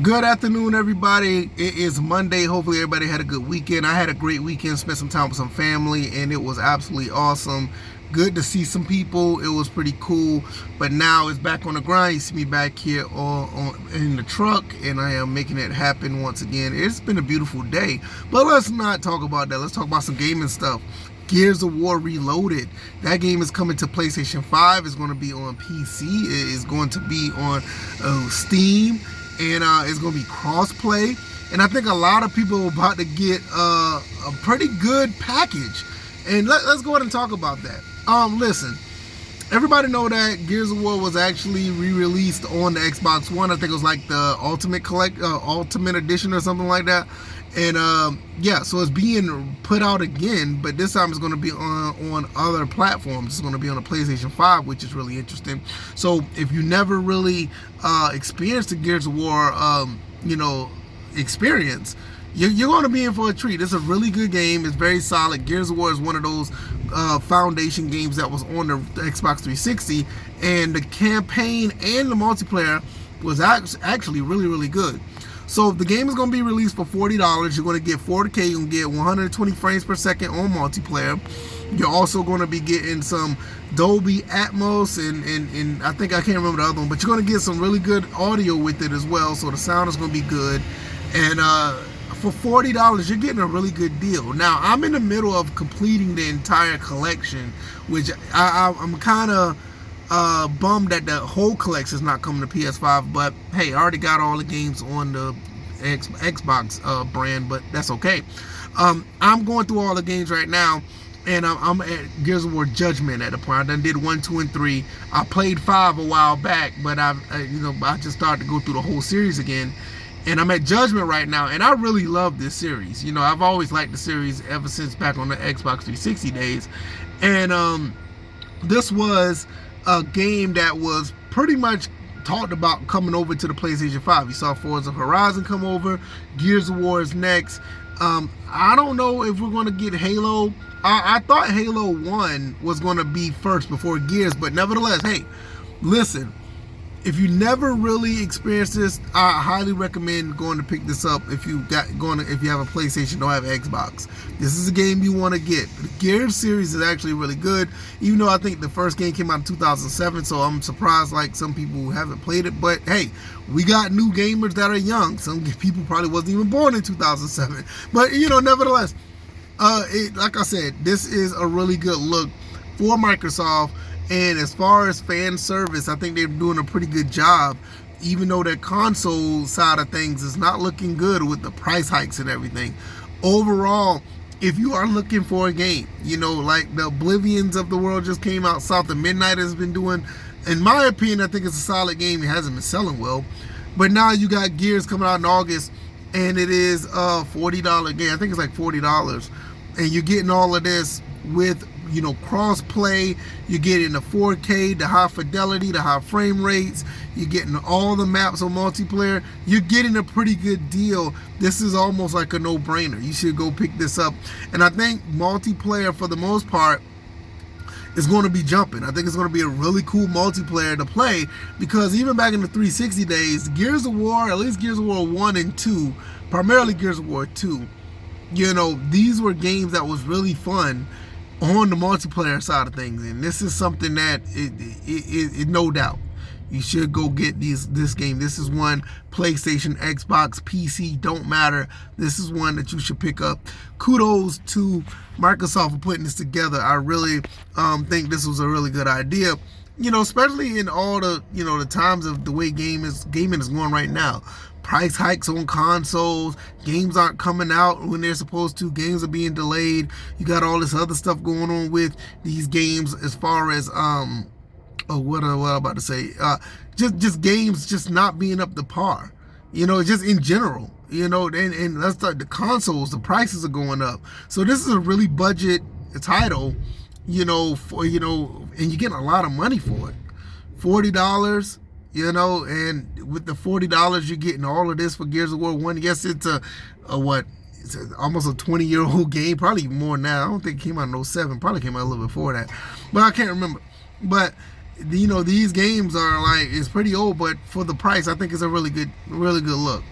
Good afternoon, everybody. It is Monday. Hopefully, everybody had a good weekend. I had a great weekend, spent some time with some family, and it was absolutely awesome. Good to see some people. It was pretty cool. But now it's back on the grind. You see me back here in the truck, and I am making it happen once again. It's been a beautiful day. But let's not talk about that. Let's talk about some gaming stuff. Gears of War Reloaded. That game is coming to PlayStation 5. It's going to be on PC. It is going to be on Steam. And it's going to be cross-play. And I think a lot of people are about to get a pretty good package. And let's go ahead and talk about that. Listen, everybody know that Gears of War was actually re-released on the Xbox One. I think it was like the Ultimate Edition or something like that. And yeah, so it's being put out again, but this time it's going to be on other platforms. It's going to be on the PlayStation 5, which is really interesting. So if you never really experienced the Gears of War, experience, you're going to be in for a treat. It's a really good game. It's very solid. Gears of War is one of those foundation games that was on the Xbox 360, and the campaign and the multiplayer was actually really, really good. So the game is going to be released for $40. You're going to get 4K. You're going to get 120 frames per second on multiplayer. You're also going to be getting some Dolby Atmos and I can't remember the other one, but you're going to get some really good audio with it as well. So the sound is going to be good. And for $40, you're getting a really good deal. Now, I'm in the middle of completing the entire collection, which I'm kind of bummed that the whole collection is not coming to PS5, but hey, I already got all the games on the Xbox brand, but that's okay. I'm going through all the games right now, and I'm at Gears of War Judgment at the point. I done did 1, 2, and 3. I played 5 a while back, but I just started to go through the whole series again, and I'm at Judgment right now, and I really love this series. I've always liked the series ever since back on the Xbox 360 days, and this was a game that was pretty much talked about coming over to the PlayStation 5. You saw Forza Horizon come over. Gears of War is next. I don't know if we're going to get Halo. I thought Halo 1 was going to be first before Gears, but nevertheless, hey, listen, if you never really experienced this, I highly recommend going to pick this up if you have a PlayStation or have Xbox. This is a game you want to get. The Gears series is actually really good, even though I think the first game came out in 2007, so I'm surprised like some people who haven't played it. But hey, we got new gamers that are young. Some people probably wasn't even born in 2007. But nevertheless, like I said, this is a really good look for Microsoft. And as far as fan service, I think they're doing a pretty good job, even though their console side of things is not looking good with the price hikes and everything. Overall, if you are looking for a game, like the Oblivions of the world just came out, South of Midnight has been doing, in my opinion, I think it's a solid game. It hasn't been selling well. But now you got Gears coming out in August, and it is a $40 game. I think it's like $40. And you're getting all of this with cross play. You're getting the 4K, the high fidelity, the high frame rates. You're getting all the maps on multiplayer. You're getting a pretty good deal. This is almost like a no-brainer. You should go pick this up. And I think multiplayer, for the most part, is going to be jumping. I think it's going to be a really cool multiplayer to play, because even back in the 360 days, Gears of War, at least Gears of War 1 and 2, primarily Gears of War 2, these were games that was really fun on the multiplayer side of things. And this is something that it no doubt you should go get this game. This is one PlayStation, Xbox, PC, don't matter. This is one that you should pick up. Kudos to Microsoft for putting this together. I really think this was a really good idea, especially in all the the times of the way gaming is going right now. Price hikes on consoles, games aren't coming out when they're supposed to, games are being delayed. You got all this other stuff going on with these games as far as what am I about to say? Just games just not being up to par. Just in general. And that's like the consoles, the prices are going up. So this is a really budget title, for and you're getting a lot of money for it. $40. And with the $40, you're getting all of this for Gears of War 1. Yes, it's it's almost a 20-year-old game, probably even more now. I don't think it came out in 07, probably came out a little before that, but I can't remember. But you know, these games are like, it's pretty old, but for the price, I think it's a really good look.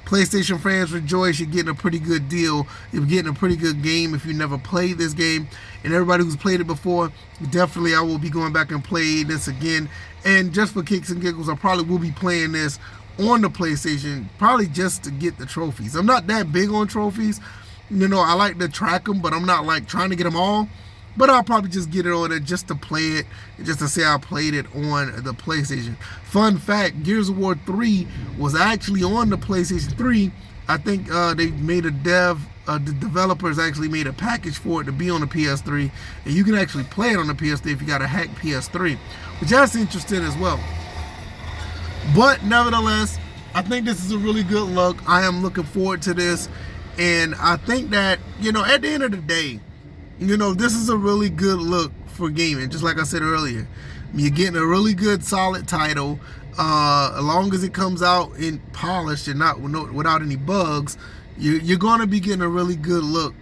PlayStation fans rejoice, you're getting a pretty good deal. You're getting a pretty good game if you never played this game. And everybody who's played it before, definitely I will be going back and play this again. And just for kicks and giggles, I probably will be playing this on the PlayStation, probably just to get the trophies. I'm not that big on trophies. You know, I like to track them, but I'm not like trying to get them all. But I'll probably just get it on it just to play it, just to say I played it on the PlayStation. Fun fact, Gears of War 3 was actually on the PlayStation 3. I think they made the developers actually made a package for it to be on the PS3. And you can actually play it on the PS3 if you got a hacked PS3, which that's interesting as well. But nevertheless, I think this is a really good look. I am looking forward to this. And I think that, you know, at the end of the day, you know, this is a really good look for gaming. Just like I said earlier, you're getting a really good, solid title. As long as it comes out in polished and not without any bugs, you're going to be getting a really good look.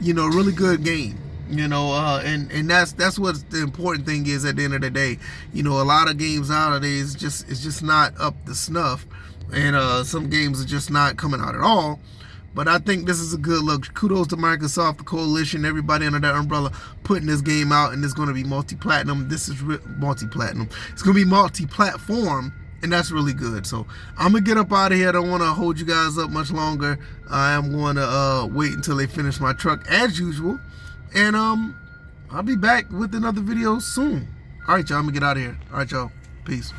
You know, really good game. You know, and that's what the important thing is at the end of the day. You know, a lot of games nowadays it's just not up to snuff, and some games are just not coming out at all. But I think this is a good look. Kudos to Microsoft, the coalition, everybody under that umbrella putting this game out, and it's going to be multi-platinum. This is multi-platinum. It's going to be multi-platform, and that's really good. So I'm going to get up out of here. I don't want to hold you guys up much longer. I am going to wait until they finish my truck as usual. And I'll be back with another video soon. All right, y'all. I'm going to get out of here. All right, y'all. Peace.